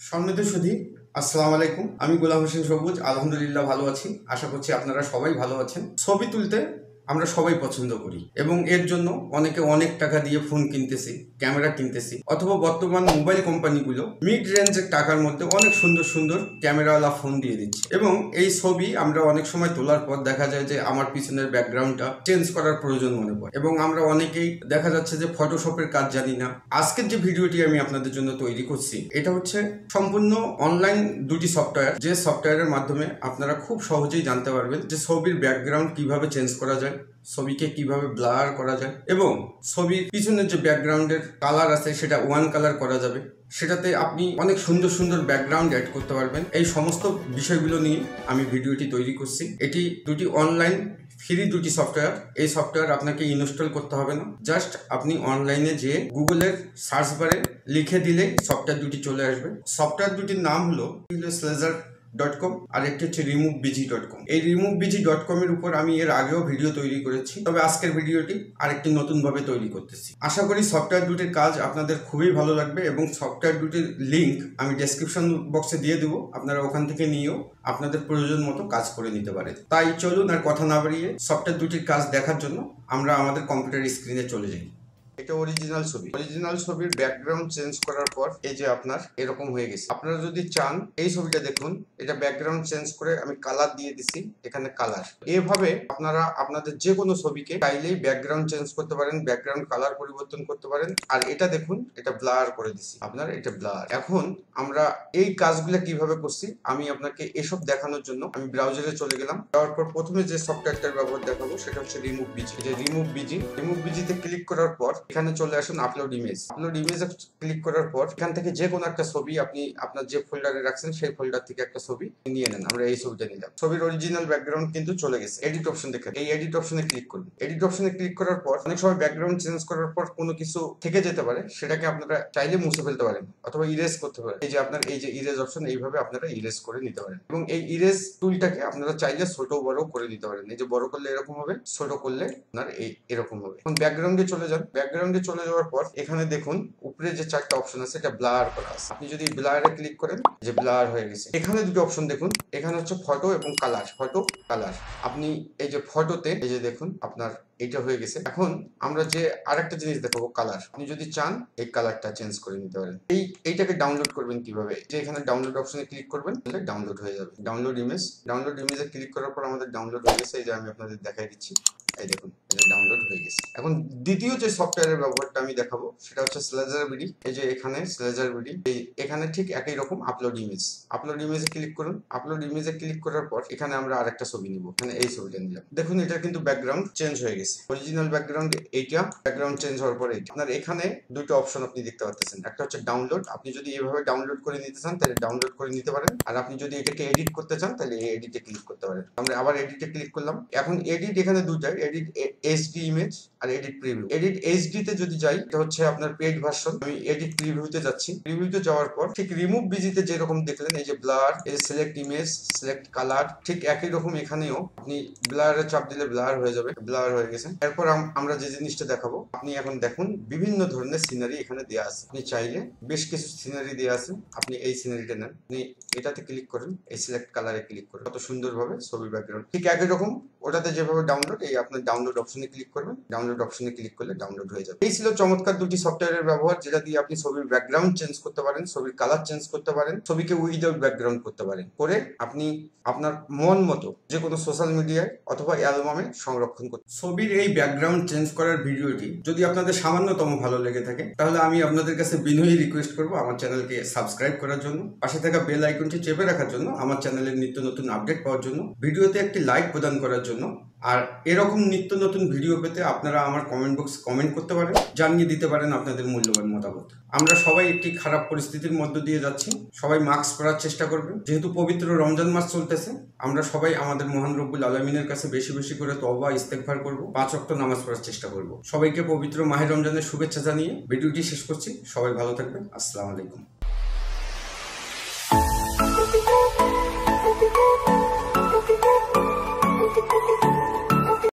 সম্মানিত সুধী, আসসালামু আলাইকুম। আমি গোলাম হোসেন সবুজ। আলহামদুলিল্লাহ ভালো আছি। আশা করছি আপনারা সবাই ভালো আছেন। ছবি তুলতে আমরা সবাই পছন্দ করি এবং এর জন্য অনেকে অনেক টাকা দিয়ে ফোন কিনতেছি, ক্যামেরা কিনতেছি, অথবা বর্তমান মোবাইল কোম্পানিগুলো মিড রেঞ্জের টাকার মধ্যে অনেক সুন্দর সুন্দর ক্যামেরাওয়ালা ফোন দিয়ে দিচ্ছে এবং এই ছবি আমরা অনেক সময় তোলার পর দেখা যায় যে আমার পিছনের ব্যাকগ্রাউন্ডটা চেঞ্জ করার প্রয়োজন মনে পড়ে এবং আমরা অনেকেই দেখা যাচ্ছে যে ফটোশপের কাজ জানি না। আজকের যে ভিডিওটি আমি আপনাদের জন্য তৈরি করছি এটা হচ্ছে সম্পূর্ণ অনলাইন দুটি সফটওয়্যার, যে সফটওয়্যারের মাধ্যমে আপনারা খুব সহজেই জানতে পারবেন যে ছবির ব্যাকগ্রাউন্ড কিভাবে চেঞ্জ করা যায়, ছবিকে কিভাবে ব্লার করা যায় এবং ছবির পিছনের যে ব্যাকগ্রাউন্ডের কালার আছে সেটা ওয়ান কালার করা যাবে। সেটাতে আপনি অনেক সুন্দর সুন্দর ব্যাকগ্রাউন্ড অ্যাড করতে পারবেন। এই সমস্ত বিষয়গুলো নিয়ে আমি ভিডিওটি তৈরি করছি। এটি দুটি অনলাইন ফ্রি দুটি সফটওয়্যার। এই সফটওয়্যার আপনাকে ইনস্টল করতে হবে না, জাস্ট আপনি অনলাইনে যেয়ে গুগলের সার্চ বারে লিখে দিলেই সফটওয়্যার দুটি চলে আসবে। সফটওয়্যার দুটির নাম হলো স্লেজার.com আর একটি হচ্ছে removebg.com। এই removebg.com এর উপর আমি এর আগেও ভিডিও তৈরি করেছি, তবে আজকের ভিডিওটি আরেকটি নতুন ভাবে তৈরি করতেছি। আশা করি সফটওয়্যার দুটির কাজ আপনাদের খুবই ভালো লাগবে এবং সফটওয়্যার দুটির লিংক আমি ডেসক্রিপশন বক্সে দিয়ে দেবো। আপনারা ওখান থেকে নিয়েও আপনাদের প্রয়োজন মতো কাজ করে নিতে পারেন। তাই চলুন আর কথা না বাড়িয়ে সফটওয়্যার দুটির কাজ দেখার জন্য আমরা আমাদের কম্পিউটার স্ক্রিনে চলে যাই। এটা অরিজিনাল ছবি। অরিজিনাল ছবির ব্যাকগ্রাউন্ড চেঞ্জ করার পর এই যে আপনার এরকম হয়ে গেছে। আপনারা যদি চান এই ছবিটা দেখুন, এটা ব্যাকগ্রাউন্ড চেঞ্জ করে আমি কালার দিয়ে দিছি, এখানে কালার। এভাবে আপনারা আপনাদের যে কোনো ছবিকে চাইলেই ব্যাকগ্রাউন্ড চেঞ্জ করতে পারেন, ব্যাকগ্রাউন্ড কালার পরিবর্তন করতে পারেন। আর এটা দেখুন, এটা ব্লার করে দিছি, আপনার এটা ব্লার। এখন আমরা এই কাজগুলো কিভাবে করছি আমি আপনাকে এসব দেখানোর জন্য আমি ব্রাউজারে চলে গেলাম। যাওয়ার পর প্রথমে যে সফটওয়্যারটার ব্যবহার দেখাবো সেটা হচ্ছে removebg। এই যে removebg তে ক্লিক করার পর এখানে চলে আসুন আপলোড ইমেজ। আপলোড ইমেজে ক্লিক করার পর এখান থেকে যে কোনো একটা ছবি আপনি আপনার যে ফোল্ডারে রাখছেন সেই ফোল্ডার থেকে একটা ছবি নিয়ে নেন। আমরা এই ছবিটা নিলাম। ছবির অরিজিনাল ব্যাকগ্রাউন্ড কিন্তু চলে গেছে। এডিট অপশন দেখেন, এই এডিট অপশনে ক্লিক করুন। এডিট অপশনে ক্লিক করার পর অনেক সময় ব্যাকগ্রাউন্ড চেঞ্জ করার পর কোনো কিছু থেকে যেতে পারে, সেটাকে আপনারা চাইলে মুছে ফেলতে পারেন অথবা ইরেজ করতে পারেন। এই যে আপনার এই যে ইরেজ অপশন, এইভাবে আপনারা ইরেজ করে নিতে পারেন এবং এই ইরেজ টুলটাকে আপনারা চাইলে ছোট বড় করে নিতে পারেন। এই যে বড় করলে এরকম হবে, ছোট করলে আপনার এরকম হবে। এখন ব্যাকগ্রাউন্ডে চলে যান। ব্যাকগ্রাউন্ডে চলে যাওয়ার পর এখানে দেখুন উপরে যে চারটা অপশন আছে এটা ব্লার করা আছে। আপনি যদি ব্লারে ক্লিক করেন যে ব্লার হয়ে গেছে। এখানে দুটো অপশন দেখুন, এখানে হচ্ছে ফটো এবং কালার। ফটো কালার, আপনি এই যে ফটোতে এই যে দেখুন আপনার এটা হয়ে গেছে। এখন আমরা যে আরেকটা জিনিস দেখাবো, কালার। আপনি যদি চান এই কালারটা চেঞ্জ করে নিতে পারেন। এইটাকে ডাউনলোড করবেন কিভাবে, যে এখানে ডাউনলোড অপশনে ক্লিক করবেন, তাহলে ডাউনলোড হয়ে যাবে। ডাউনলোড ইমেজ, ডাউনলোড ইমেজে ক্লিক করার পর আমাদের ডাউনলোড হয়ে গেছে। এই যে আমি আপনাদের দেখাই দিচ্ছি, এই দেখুন এটা ডাউনলোড হয়ে গেছে। এখন দ্বিতীয় যে সফটওয়্যারের ব্যবহারটা আমি দেখাবো সেটা হচ্ছে স্লেজার.বিডি। এই যে এখানে স্লেজার.বিডি, এখানে ঠিক একই রকম আপলোড ইমেজ। আপলোড ইমেজে ক্লিক করুন। আপলোড ইমেজে ক্লিক করার পর এখানে আমরা আরেকটা ছবি নিব। এখানে এই ছবিটা নিলাম। দেখুন এটা কিন্তু ব্যাকগ্রাউন্ড চেঞ্জ হয়ে গেছে। অরিজিনাল ব্যাকগ্রাউন্ড এইটা, ব্যাকগ্রাউন্ড চেঞ্জ হওয়ার পর এইটা। আপনার এখানে দুটো অপশন আপনি দেখতে পাচ্ছেন, একটা হচ্ছে ডাউনলোড। আপনি যদি এইভাবে ডাউনলোড করে নিতে চান তাহলে ডাউনলোড করে নিতে পারেন, আর আপনি যদি এটাকে এডিট করতে চান তাহলে এই এডিটে ক্লিক করতে পারেন। আমরা আবার এডিটে ক্লিক করলাম। এখন এডিট এখানে দুটাই, এডিট এইচডি ইমেজ আর এডিট প্রিভিউ। এডিট এইচডি তে যদি যাই এটা হচ্ছে আপনার পেইড ভার্সন। আমি এডিট প্রিভিউতে যাচ্ছি। প্রিভিউতে যাওয়ার পর ঠিক removebg তে যেরকম দেখলেন এই যে ব্লার, এই সিলেক্ট ইমেজ, সিলেক্ট কালার, ঠিক একই রকম এখানেও আপনি ব্লারে চাপ দিলে ব্লার হয়ে যাবে। ব্লার হয়ে গেছে। এরপর আমরা যে জিনিসটা দেখাবো, আপনি এখন দেখুন বিভিন্ন ধরনের সিনারি এখানে দেওয়া আছে। আপনি চাইলে বেশ কিছু সিনারি দেওয়া আছে, আপনি এই সিনারিটা নেন। আপনি এটাতে ক্লিক করেন, এই সিলেক্ট কালারে ক্লিক করেন, কত সুন্দরভাবে ছবির ব্যাকগ্রাউন্ড ঠিক একই রকম ওটাতে যেভাবে ডাউনলোড, এই আপনার ডাউনলোড অপশনে ক্লিক করবেন। ডাউনলোড অপশনে ক্লিক করলে ডাউনলোড হয়ে যাবে। এই ছিল চমৎকার দুটি সফটওয়্যারের ব্যবহার, যেটা দিয়ে আপনি ছবির ব্যাকগ্রাউন্ড চেঞ্জ করতে পারেন, ছবির কালার চেঞ্জ করতে পারেন, ছবিকে উইদাউট ব্যাকগ্রাউন্ড করতে পারেন, করে আপনি আপনার মন মতো যে কোনো সোশ্যাল মিডিয়ায় অথবা অ্যালবামে সংরক্ষণ করতে। ছবির এই ব্যাকগ্রাউন্ড চেঞ্জ করার ভিডিওটি যদি আপনাদের সামান্যতম ভালো লেগে থাকে তাহলে আমি আপনাদের কাছে বিনয়ী রিকোয়েস্ট করবো আমার চ্যানেলকে সাবস্ক্রাইব করার জন্য, পাশে থাকা বেল আইকনটি চেপে রাখার জন্য, আমার চ্যানেলের নিত্য নতুন আপডেট পাওয়ার জন্য, ভিডিওতে একটি লাইক প্রদান করার জন্য। আর এরকম নিত্য নতুন ভিডিও পেতে আপনারা আমার কমেন্ট বক্স কমেন্ট করতে পারেন, জানিয়ে দিতে পারেন আপনাদের মূল্যবান মতামত। আমরা সবাই একটি খারাপ পরিস্থিতির মধ্য দিয়ে যাচ্ছি, সবাই মাস্ক পরার চেষ্টা করবেন। যেহেতু পবিত্র রমজান মাস চলতেছে, আমরা সবাই আমাদের মহান রব্বুল আলামিনের কাছে বেশি বেশি করে তওবা ইস্তেগফার করব, 5 ওয়াক্ত নামাজ পড়ার চেষ্টা করব। সবাইকে পবিত্র মাহে রমজানের শুভেচ্ছা জানিয়ে ভিডিওটি শেষ করছি। সবাই ভালো থাকবেন। আসসালামু আলাইকুম।